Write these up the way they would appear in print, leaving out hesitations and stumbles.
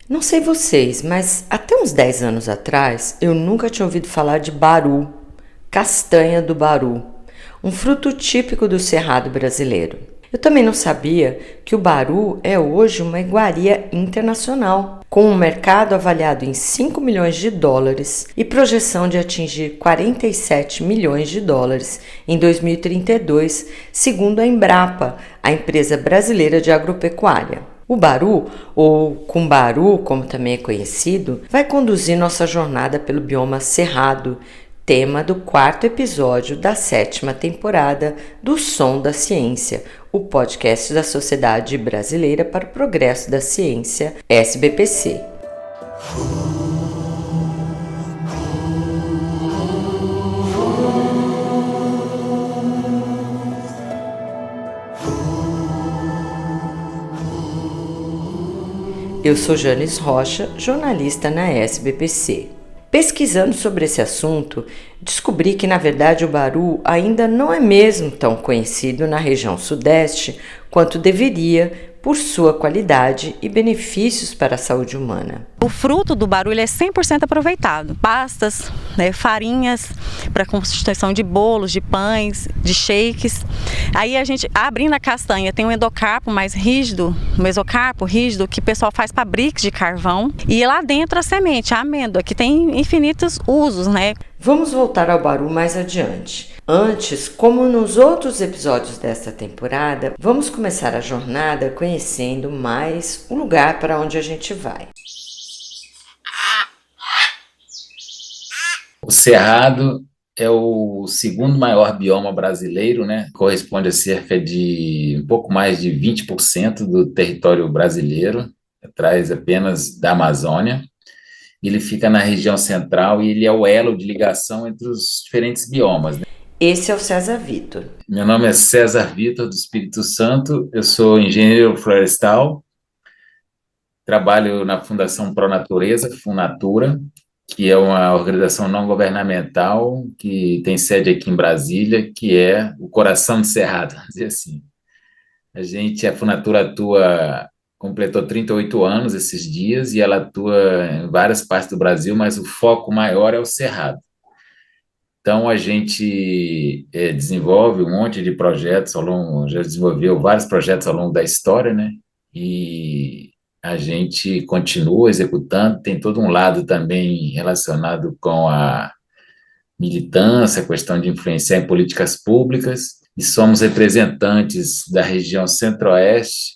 Não sei vocês, mas até uns 10 anos atrás eu nunca tinha ouvido falar de baru, castanha do baru, um fruto típico do cerrado brasileiro. Eu também não sabia que o baru é hoje uma iguaria internacional, com um mercado avaliado em 5 milhões de dólares e projeção de atingir 47 milhões de dólares em 2032, segundo a Embrapa, a empresa brasileira de agropecuária. O baru, ou cumbaru, como também é conhecido, vai conduzir nossa jornada pelo bioma cerrado, tema do 4º episódio da 7ª temporada do Som da Ciência, o podcast da Sociedade Brasileira para o Progresso da Ciência, SBPC. Eu sou Janes Rocha, jornalista na SBPC. Pesquisando sobre esse assunto, descobri que, na verdade, o baru ainda não é mesmo tão conhecido na região sudeste quanto deveria por sua qualidade e benefícios para a saúde humana. O fruto do baru ele é 100% aproveitado. Pastas, farinhas para constituição de bolos, de pães, de shakes. Aí a gente, abrindo a castanha, tem um endocarpo mais rígido, um mesocarpo rígido, que o pessoal faz para bricks de carvão. E lá dentro a semente, a amêndoa, que tem infinitos usos, Vamos voltar ao baru mais adiante. Antes, como nos outros episódios desta temporada, vamos começar a jornada conhecendo mais o lugar para onde a gente vai. O Cerrado é o segundo maior bioma brasileiro, Corresponde a cerca de um pouco mais de 20% do território brasileiro, atrás apenas da Amazônia. Ele fica na região central e ele é o elo de ligação entre os diferentes biomas. Esse é o César Vitor. Meu nome é César Vitor do Espírito Santo, eu sou engenheiro florestal, trabalho na Fundação Pro Natureza, Funatura, que é uma organização não governamental que tem sede aqui em Brasília, que é o coração do Cerrado, vamos dizer assim. A Funatura completou 38 anos esses dias e ela atua em várias partes do Brasil, mas o foco maior é o Cerrado. Então, a gente desenvolve um monte de projetos já desenvolveu vários projetos ao longo da história, E a gente continua executando, tem todo um lado também relacionado com a militância, a questão de influenciar em políticas públicas, e somos representantes da região Centro-Oeste,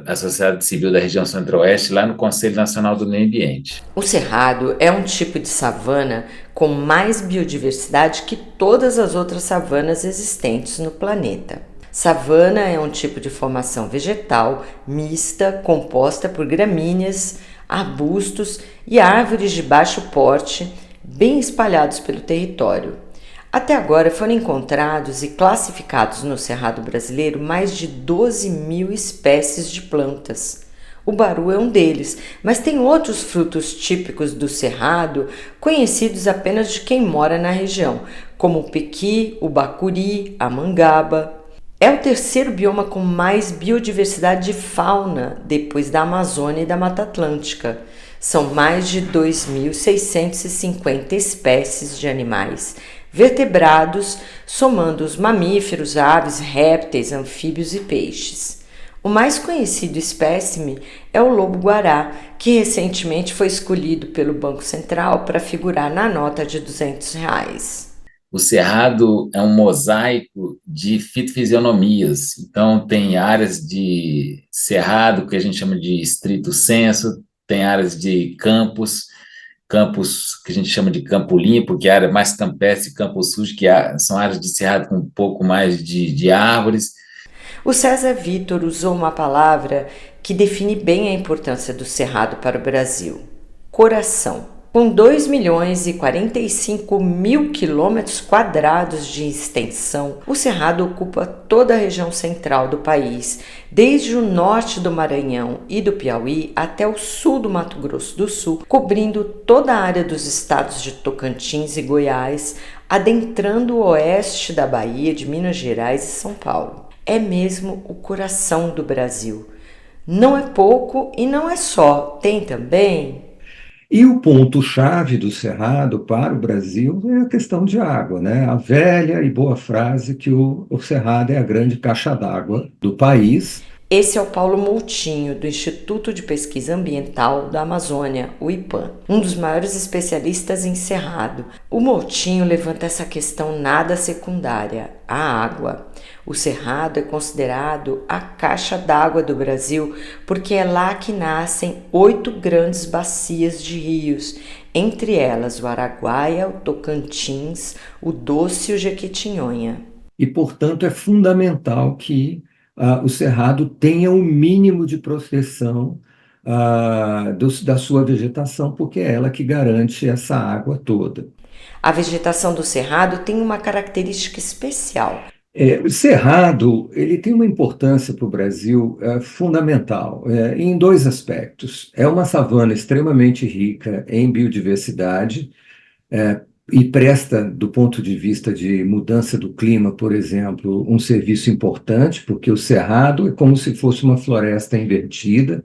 a sociedade civil da região Centro-Oeste, lá no Conselho Nacional do Meio Ambiente. O cerrado é um tipo de savana com mais biodiversidade que todas as outras savanas existentes no planeta. Savana é um tipo de formação vegetal mista composta por gramíneas, arbustos e árvores de baixo porte, bem espalhados pelo território. Até agora foram encontrados e classificados no Cerrado brasileiro mais de 12 mil espécies de plantas. O baru é um deles, mas tem outros frutos típicos do Cerrado conhecidos apenas de quem mora na região, como o pequi, o bacuri, a mangaba. É o terceiro bioma com mais biodiversidade de fauna depois da Amazônia e da Mata Atlântica. São mais de 2.650 espécies de animais vertebrados, somando os mamíferos, aves, répteis, anfíbios e peixes. O mais conhecido espécime é o lobo-guará, que recentemente foi escolhido pelo Banco Central para figurar na nota de R$200. O Cerrado é um mosaico de fitofisionomias, então tem áreas de cerrado que a gente chama de estrito senso, tem áreas de campos que a gente chama de campo limpo, que é a área mais campestre, campo sujo, são áreas de cerrado com um pouco mais de árvores. O César Vitor usou uma palavra que define bem a importância do cerrado para o Brasil: coração. Com 2.045.000 quilômetros quadrados de extensão, o Cerrado ocupa toda a região central do país, desde o norte do Maranhão e do Piauí até o sul do Mato Grosso do Sul, cobrindo toda a área dos estados de Tocantins e Goiás, adentrando o oeste da Bahia, de Minas Gerais e São Paulo. É mesmo o coração do Brasil. Não é pouco e não é só, tem também. E o ponto-chave do Cerrado para o Brasil é a questão de água, né? A velha e boa frase que o Cerrado é a grande caixa d'água do país. Esse é o Paulo Moutinho, do Instituto de Pesquisa Ambiental da Amazônia, o IPAM, um dos maiores especialistas em cerrado. O Moutinho levanta essa questão nada secundária, a água. O cerrado é considerado a caixa d'água do Brasil porque é lá que nascem 8 grandes bacias de rios, entre elas o Araguaia, o Tocantins, o Doce e o Jequitinhonha. E, portanto, é fundamental que o Cerrado tenha o mínimo de proteção da sua vegetação, porque é ela que garante essa água toda. A vegetação do cerrado tem uma característica especial. O Cerrado ele tem uma importância para o Brasil fundamental em 2 aspectos. É uma savana extremamente rica em biodiversidade, e presta, do ponto de vista de mudança do clima, por exemplo, um serviço importante, porque o Cerrado é como se fosse uma floresta invertida.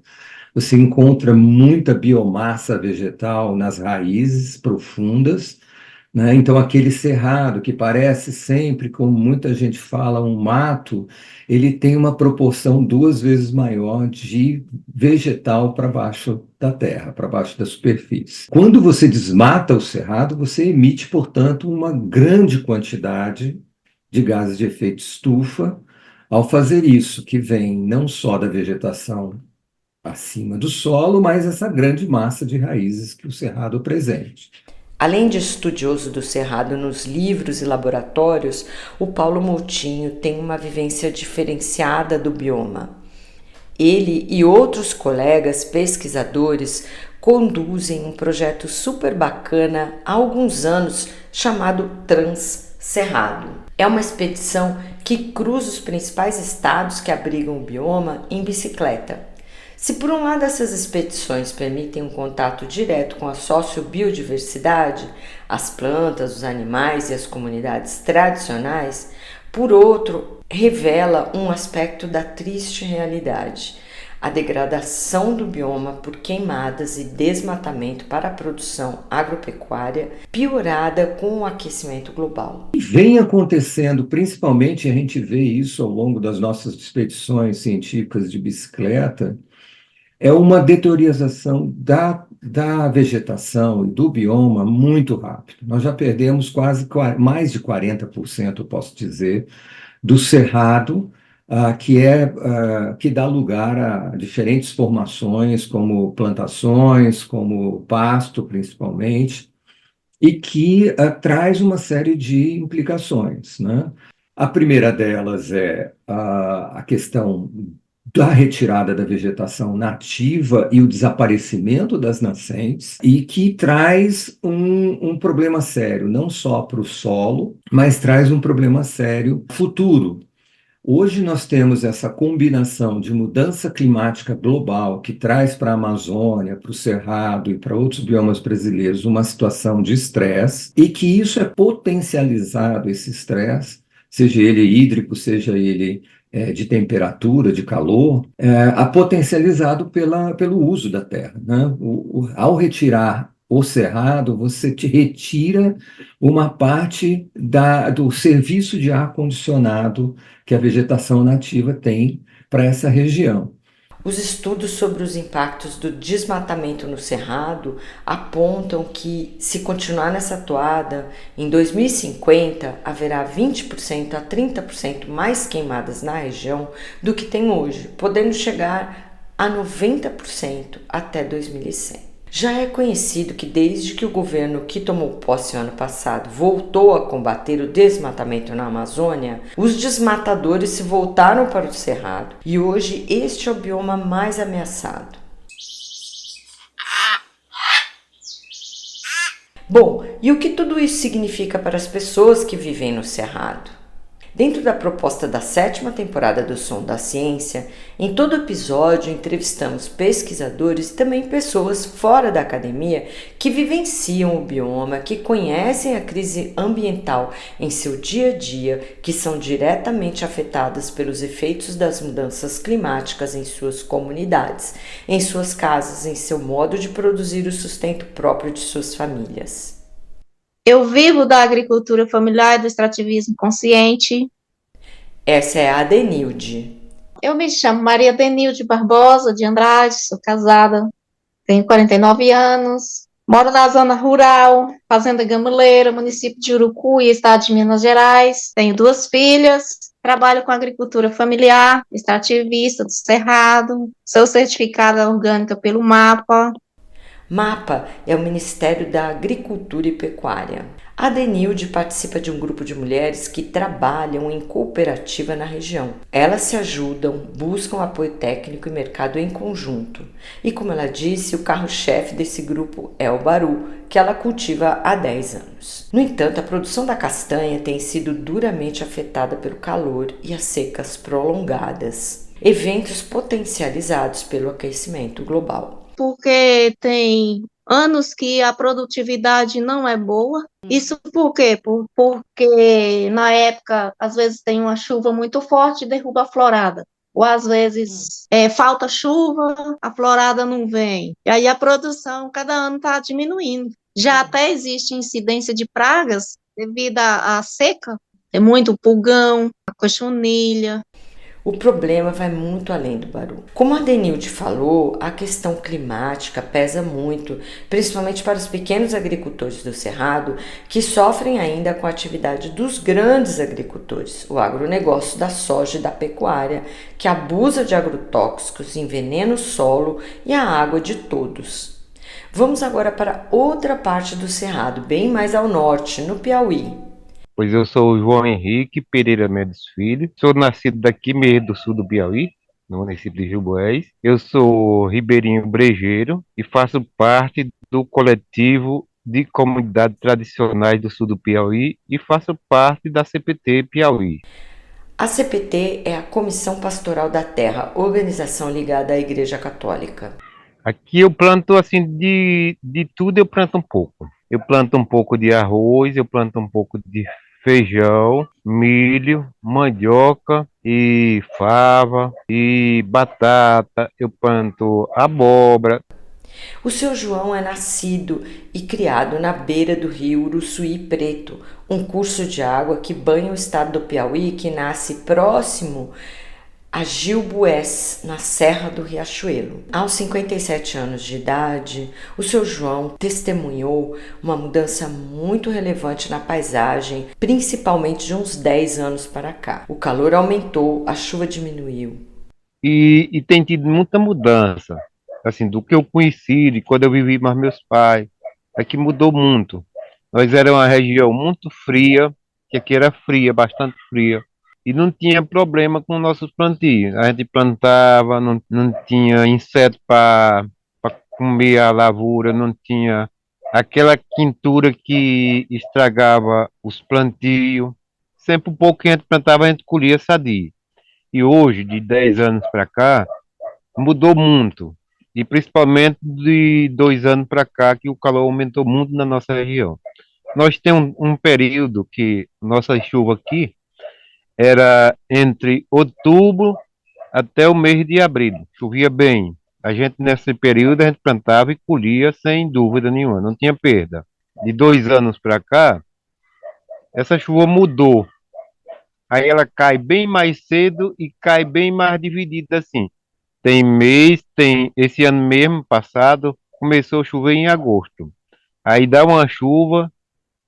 Você encontra muita biomassa vegetal nas raízes profundas, né? Então, aquele cerrado que parece sempre, como muita gente fala, um mato, ele tem uma proporção 2 vezes maior de vegetal para baixo da terra, para baixo da superfície. Quando você desmata o cerrado, você emite, portanto, uma grande quantidade de gases de efeito estufa ao fazer isso, que vem não só da vegetação acima do solo, mas essa grande massa de raízes que o cerrado apresenta. Além de estudioso do cerrado nos livros e laboratórios, o Paulo Moutinho tem uma vivência diferenciada do bioma. Ele e outros colegas pesquisadores conduzem um projeto super bacana há alguns anos chamado Transcerrado. É uma expedição que cruza os principais estados que abrigam o bioma em bicicleta. Se por um lado essas expedições permitem um contato direto com a sociobiodiversidade, as plantas, os animais e as comunidades tradicionais, por outro, revela um aspecto da triste realidade, a degradação do bioma por queimadas e desmatamento para a produção agropecuária, piorada com o aquecimento global. E vem acontecendo, principalmente a gente vê isso ao longo das nossas expedições científicas de bicicleta, é uma deteriorização da vegetação e do bioma muito rápido. Nós já perdemos mais de 40%, eu posso dizer, do cerrado, que dá lugar a diferentes formações, como plantações, como pasto, principalmente, e que traz uma série de implicações, né? A primeira delas é a questão da retirada da vegetação nativa e o desaparecimento das nascentes, e que traz um problema sério, não só para o solo, mas traz um problema sério futuro. Hoje nós temos essa combinação de mudança climática global que traz para a Amazônia, para o Cerrado e para outros biomas brasileiros uma situação de estresse, e que isso é potencializado, esse estresse, seja ele hídrico, seja ele de temperatura, de calor, potencializado pelo uso da terra, né? Ao retirar o cerrado, você te retira uma parte do serviço de ar-condicionado que a vegetação nativa tem para essa região. Os estudos sobre os impactos do desmatamento no cerrado apontam que, se continuar nessa toada, em 2050 haverá 20% a 30% mais queimadas na região do que tem hoje, podendo chegar a 90% até 2100. Já é conhecido que desde que o governo que tomou posse ano passado voltou a combater o desmatamento na Amazônia, os desmatadores se voltaram para o cerrado e hoje este é o bioma mais ameaçado. Bom, e o que tudo isso significa para as pessoas que vivem no cerrado? Dentro da proposta da 7ª temporada do Som da Ciência, em todo episódio entrevistamos pesquisadores e também pessoas fora da academia que vivenciam o bioma, que conhecem a crise ambiental em seu dia a dia, que são diretamente afetadas pelos efeitos das mudanças climáticas em suas comunidades, em suas casas, em seu modo de produzir o sustento próprio de suas famílias. Eu vivo da agricultura familiar e do extrativismo consciente. Essa é a Adenilde. Eu me chamo Maria Adenilde Barbosa de Andrade, sou casada, tenho 49 anos, moro na zona rural, Fazenda Gameleira, município de Urucuí, estado de Minas Gerais. Tenho 2 filhas, trabalho com agricultura familiar, extrativista do Cerrado, sou certificada orgânica pelo MAPA. MAPA é o Ministério da Agricultura e Pecuária. A Adenilde participa de um grupo de mulheres que trabalham em cooperativa na região. Elas se ajudam, buscam apoio técnico e mercado em conjunto. E como ela disse, o carro-chefe desse grupo é o baru, que ela cultiva há 10 anos. No entanto, a produção da castanha tem sido duramente afetada pelo calor e as secas prolongadas, eventos potencializados pelo aquecimento global. Porque tem anos que a produtividade não é boa. Isso por quê? Porque na época, às vezes tem uma chuva muito forte e derruba a florada. Ou às vezes falta chuva, a florada não vem. E aí a produção cada ano está diminuindo. Já até existe incidência de pragas devido à seca. Tem muito pulgão, a cochonilha. O problema vai muito além do baru. Como a Adenilde falou, a questão climática pesa muito, principalmente para os pequenos agricultores do Cerrado, que sofrem ainda com a atividade dos grandes agricultores, o agronegócio da soja e da pecuária, que abusa de agrotóxicos, envenena o solo e a água de todos. Vamos agora para outra parte do Cerrado, bem mais ao norte, no Piauí. Pois eu sou o João Henrique Pereira Mendes Filho, sou nascido daqui mesmo do sul do Piauí, no município de Juboés. Eu sou ribeirinho brejeiro e faço parte do coletivo de comunidades tradicionais do sul do Piauí e faço parte da CPT Piauí. A CPT é a Comissão Pastoral da Terra, organização ligada à Igreja Católica. Aqui eu planto assim de tudo, eu planto um pouco. Eu planto um pouco de arroz, eu planto um pouco de feijão, milho, mandioca e fava e batata. Eu planto abóbora. O seu João é nascido e criado na beira do rio Uruçuí Preto, um curso de água que banha o estado do Piauí e que nasce próximo a Gilboés, na Serra do Riachuelo. Aos 57 anos de idade, o seu João testemunhou uma mudança muito relevante na paisagem, principalmente de uns 10 anos para cá. O calor aumentou, a chuva diminuiu. E tem tido muita mudança, assim, do que eu conheci, de quando eu vivi mais meus pais. Aqui mudou muito. Nós era uma região muito fria, que aqui era fria, bastante fria. E não tinha problema com nossos plantios. A gente plantava, não tinha inseto para comer a lavoura, não tinha aquela quintura que estragava os plantios. Sempre um pouco que a gente plantava, a gente colhia sadio. E hoje, de 10 anos para cá, mudou muito. E principalmente de 2 anos para cá, que o calor aumentou muito na nossa região. Nós temos um período que nossa chuva aqui era entre outubro até o mês de abril. Chovia bem. A gente, nesse período, a gente plantava e colhia sem dúvida nenhuma, não tinha perda. De 2 anos para cá, essa chuva mudou. Aí ela cai bem mais cedo e cai bem mais dividida assim. Esse ano mesmo, passado, começou a chover em agosto. Aí dá uma chuva,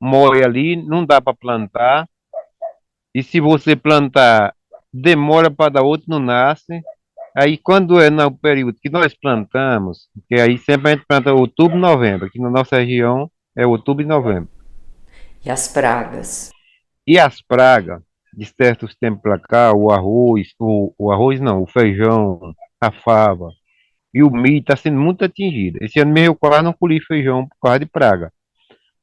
molha ali, não dá para plantar. E se você plantar, demora para dar outro, não nasce. Aí quando é no período que nós plantamos, que aí sempre a gente planta outubro e novembro, aqui na nossa região é outubro e novembro. E as pragas? E as pragas, de certos tempos para cá, o arroz, o arroz não, o feijão, a fava e o milho está sendo muito atingido. Esse ano mesmo eu quase não colhi feijão por causa de praga.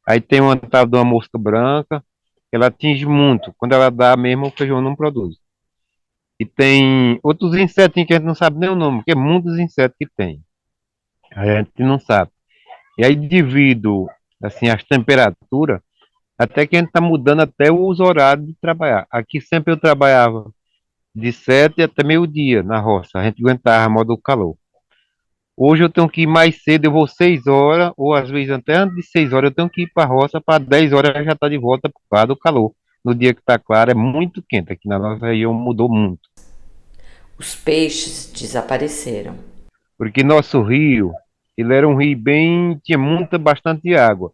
Aí tem uma tal de uma mosca branca, ela atinge muito. Quando ela dá mesmo, o feijão não produz. E tem outros insetos que a gente não sabe nem o nome, porque é muitos insetos que tem. A gente não sabe. E aí, devido assim, às temperaturas, até que a gente está mudando até os horários de trabalhar. Aqui sempre eu trabalhava de 7 até meio-dia na roça. A gente aguentava a modo do calor. Hoje eu tenho que ir mais cedo, eu vou 6 horas, ou às vezes até antes de 6 horas eu tenho que ir para a roça para 10 horas já estar de volta por causa do calor. No dia que está claro é muito quente, aqui na nossa região mudou muito. Os peixes desapareceram. Porque nosso rio, ele era um rio bem, tinha bastante água.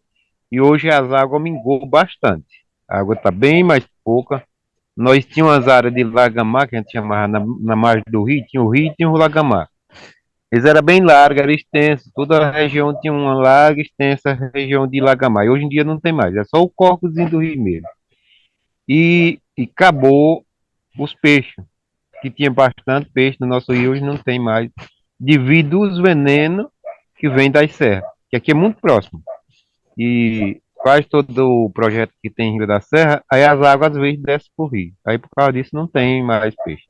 E hoje as águas mingou bastante. A água está bem mais pouca. Nós tínhamos as áreas de lagamar, que a gente chamava na margem do rio e tinha o lagamar. Eles eram bem largos, era extenso. Toda a região tinha uma larga, extensa região de lagamar. E hoje em dia não tem mais, é só o corcozinho do rio mesmo. E acabou os peixes, que tinha bastante peixe no nosso rio, hoje não tem mais, devido aos venenos que vêm das serras, que aqui é muito próximo. E quase todo o projeto que tem em Rio da Serra, aí as águas às vezes descem por rio. Aí por causa disso não tem mais peixe.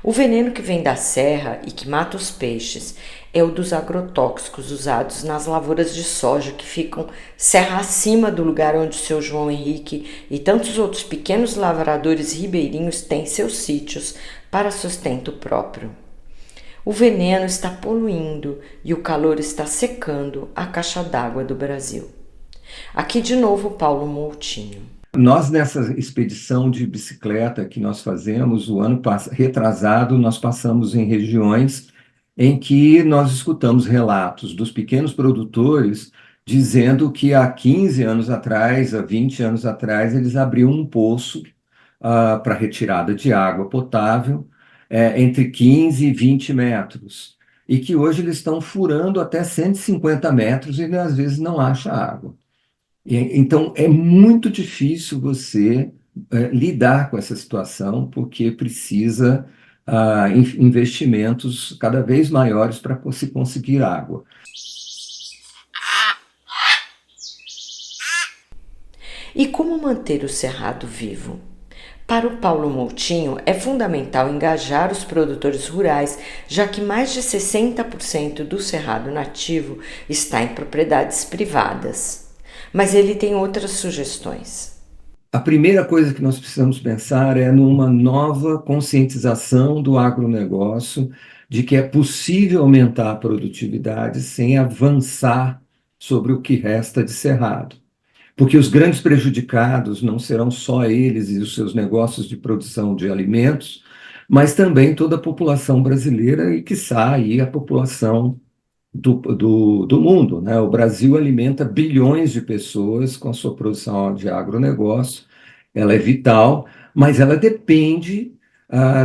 O veneno que vem da serra e que mata os peixes é o dos agrotóxicos usados nas lavouras de soja que ficam serra acima do lugar onde o seu João Henrique e tantos outros pequenos lavradores ribeirinhos têm seus sítios para sustento próprio. O veneno está poluindo e o calor está secando a caixa d'água do Brasil. Aqui de novo Paulo Moutinho. Nós, nessa expedição de bicicleta que nós fazemos, o ano retrasado, nós passamos em regiões em que nós escutamos relatos dos pequenos produtores dizendo que há 15 anos atrás, há 20 anos atrás, eles abriam um poço para retirada de água potável entre 15 e 20 metros, e que hoje eles estão furando até 150 metros e às vezes não acha água. Então, é muito difícil você lidar com essa situação, porque precisa investimentos cada vez maiores para se conseguir água. E como manter o cerrado vivo? Para o Paulo Moutinho, é fundamental engajar os produtores rurais, já que mais de 60% do cerrado nativo está em propriedades privadas. Mas ele tem outras sugestões. A primeira coisa que nós precisamos pensar é numa nova conscientização do agronegócio de que é possível aumentar a produtividade sem avançar sobre o que resta de cerrado. Porque os grandes prejudicados não serão só eles e os seus negócios de produção de alimentos, mas também toda a população brasileira e, quiçá, aí a população do mundo, né? O Brasil alimenta bilhões de pessoas com a sua produção de agronegócio, ela é vital, mas ela depende,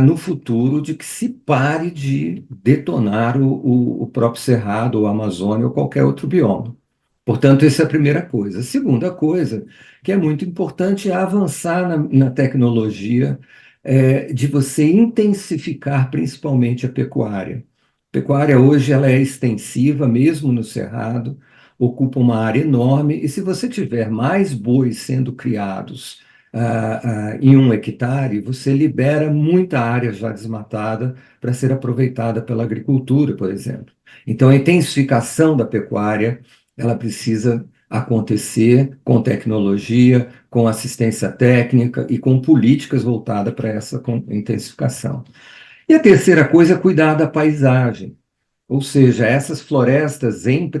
no futuro, de que se pare de detonar o próprio Cerrado, ou a Amazônia, ou qualquer outro bioma. Portanto, essa é a primeira coisa. A segunda coisa, que é muito importante, é avançar na tecnologia, de você intensificar principalmente a pecuária. A pecuária hoje ela é extensiva, mesmo no Cerrado, ocupa uma área enorme, e se você tiver mais bois sendo criados em 1 hectare, você libera muita área já desmatada para ser aproveitada pela agricultura, por exemplo. Então, a intensificação da pecuária ela precisa acontecer com tecnologia, com assistência técnica e com políticas voltadas para essa intensificação. E a terceira coisa é cuidar da paisagem. Ou seja, essas florestas em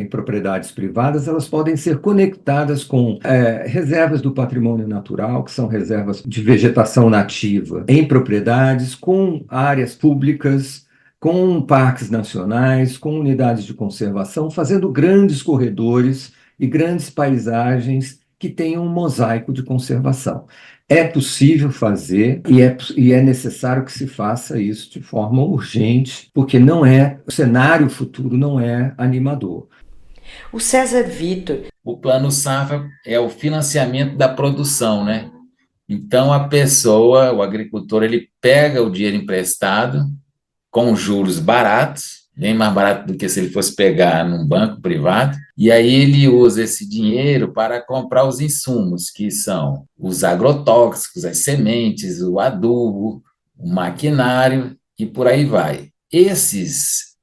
propriedades privadas, elas podem ser conectadas com reservas do patrimônio natural, que são reservas de vegetação nativa, em propriedades, com áreas públicas, com parques nacionais, com unidades de conservação, fazendo grandes corredores e grandes paisagens que tenham um mosaico de conservação. É possível fazer e é necessário que se faça isso de forma urgente, porque o cenário futuro não é animador. O César Vitor. O Plano Safra é o financiamento da produção, né? Então, a pessoa, o agricultor, ele pega o dinheiro emprestado com juros baratos bem mais barato do que se ele fosse pegar num banco privado, e aí ele usa esse dinheiro para comprar os insumos, que são os agrotóxicos, as sementes, o adubo, o maquinário e por aí vai. Esses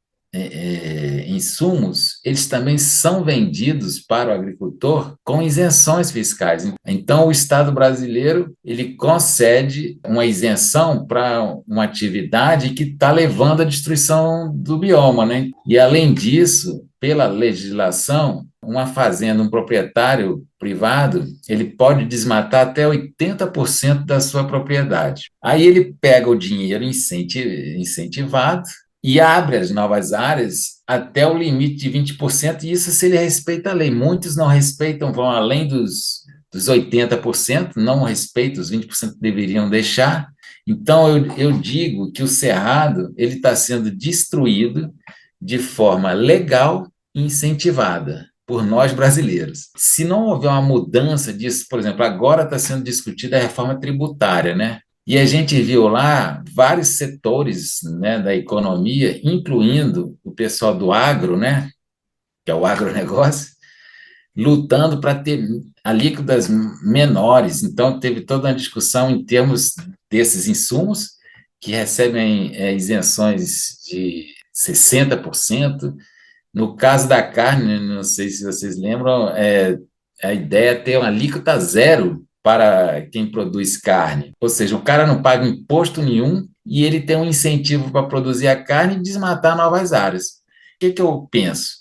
insumos, eles também são vendidos para o agricultor com isenções fiscais. Então, o Estado brasileiro ele concede uma isenção para uma atividade que está levando à destruição do bioma, né? E, além disso, pela legislação, uma fazenda, um proprietário privado, ele pode desmatar até 80% da sua propriedade. Aí ele pega o dinheiro incentivado e abre as novas áreas até o limite de 20%, e isso se ele respeita a lei. Muitos não respeitam, vão além dos 80%, não respeitam, os 20% deveriam deixar. Então, eu digo que o Cerrado ele está sendo destruído de forma legal e incentivada por nós brasileiros. Se não houver uma mudança disso, por exemplo, agora está sendo discutida a reforma tributária, né? E a gente viu lá vários setores, né, da economia, incluindo o pessoal do agro, né, que é o agronegócio, lutando para ter alíquotas menores. Então, teve toda uma discussão em termos desses insumos, que recebem isenções de 60%. No caso da carne, não sei se vocês lembram, a ideia é ter uma alíquota zero para quem produz carne. Ou seja, o cara não paga imposto nenhum e ele tem um incentivo para produzir a carne e desmatar novas áreas. O que eu penso?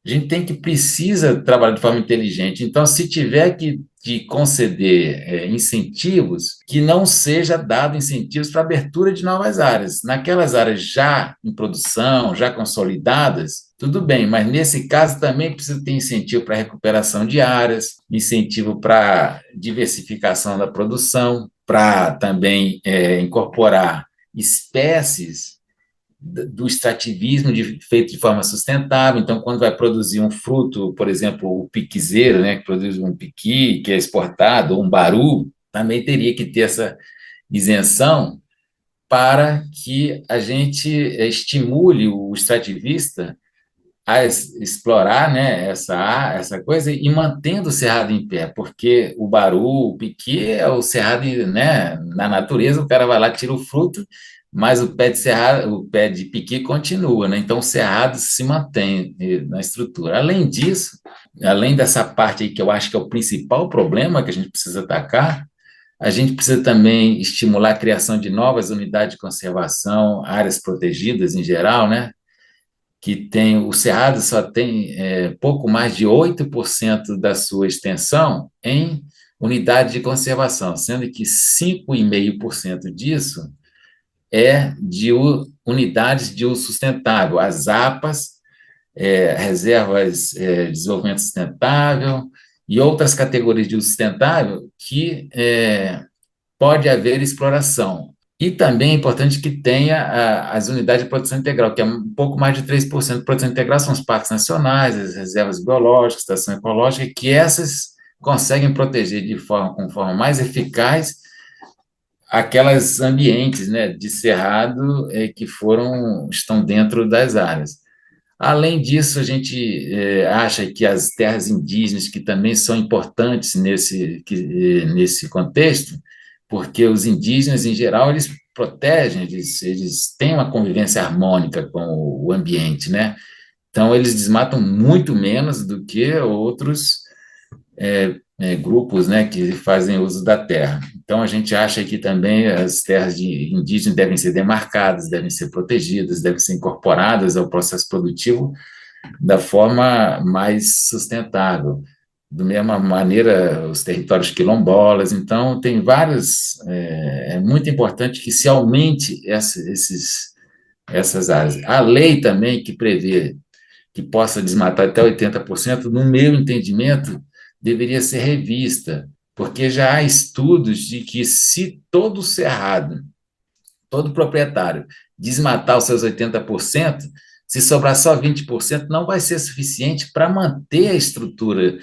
A gente precisa trabalhar de forma inteligente. Então, se tiver que de conceder incentivos, que não seja dado incentivos para abertura de novas áreas. Naquelas áreas já em produção, já consolidadas, tudo bem, mas nesse caso também precisa ter incentivo para recuperação de áreas, incentivo para diversificação da produção, para também incorporar espécies do extrativismo feito de forma sustentável. Então, quando vai produzir um fruto, por exemplo, o piquizeiro, né, que produz um piqui, que é exportado, ou um baru, também teria que ter essa isenção para que a gente estimule o extrativista a explorar, né, essa coisa e mantendo o cerrado em pé, porque o baru, o piqui é o cerrado, né, na natureza, o cara vai lá, tira o fruto, mas o pé de cerrado, o pé de piqui continua, né? Então o cerrado se mantém na estrutura. Além disso, além dessa parte aí que eu acho que é o principal problema que a gente precisa atacar, a gente precisa também estimular a criação de novas unidades de conservação, áreas protegidas em geral, né? Que tem, o cerrado só tem pouco mais de 8% da sua extensão em unidade de conservação, sendo que 5,5% disso é de unidades de uso sustentável, as APAs, reservas de desenvolvimento sustentável e outras categorias de uso sustentável que pode haver exploração. E também é importante que tenha as unidades de produção integral, que é um pouco mais de 3% de produção integral, são os parques nacionais, as reservas biológicas, estação ecológica, que essas conseguem proteger com forma mais eficaz aquelas ambientes, né, de cerrado que estão dentro das áreas. Além disso, a gente acha que as terras indígenas, que também são importantes nesse contexto, porque os indígenas, em geral, eles protegem, eles têm uma convivência harmônica com o ambiente, né? Então, eles desmatam muito menos do que outros grupos, né, que fazem uso da terra. Então, a gente acha que também as terras indígenas devem ser demarcadas, devem ser protegidas, devem ser incorporadas ao processo produtivo da forma mais sustentável. Da mesma maneira, os territórios quilombolas. Então, tem vários. É muito importante que se aumente essas áreas. A lei também que prevê que possa desmatar até 80%, no meu entendimento, deveria ser revista, porque já há estudos de que se todo cerrado, todo proprietário desmatar os seus 80%, se sobrar só 20%, não vai ser suficiente para manter a estrutura.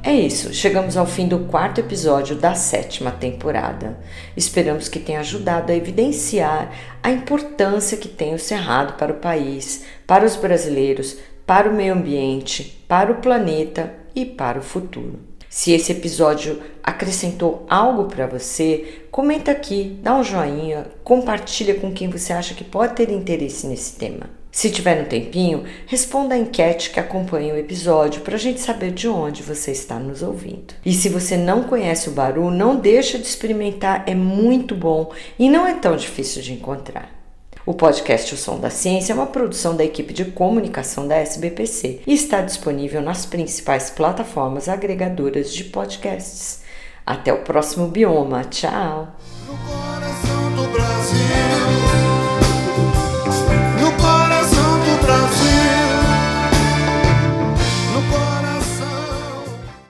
É É isso, chegamos ao fim do 4º episódio da 7ª temporada. Esperamos que tenha ajudado a evidenciar a importância que tem o Cerrado para o país, para os brasileiros, para o meio ambiente, para o planeta e para o futuro. Se esse episódio acrescentou algo para você, comenta aqui, dá um joinha, compartilha com quem você acha que pode ter interesse nesse tema. Se tiver um tempinho, responda a enquete que acompanha o episódio para a gente saber de onde você está nos ouvindo. E se você não conhece o Baru, não deixa de experimentar, é muito bom e não é tão difícil de encontrar. O podcast O Som da Ciência é uma produção da equipe de comunicação da SBPC e está disponível nas principais plataformas agregadoras de podcasts. Até o próximo Bioma. Tchau!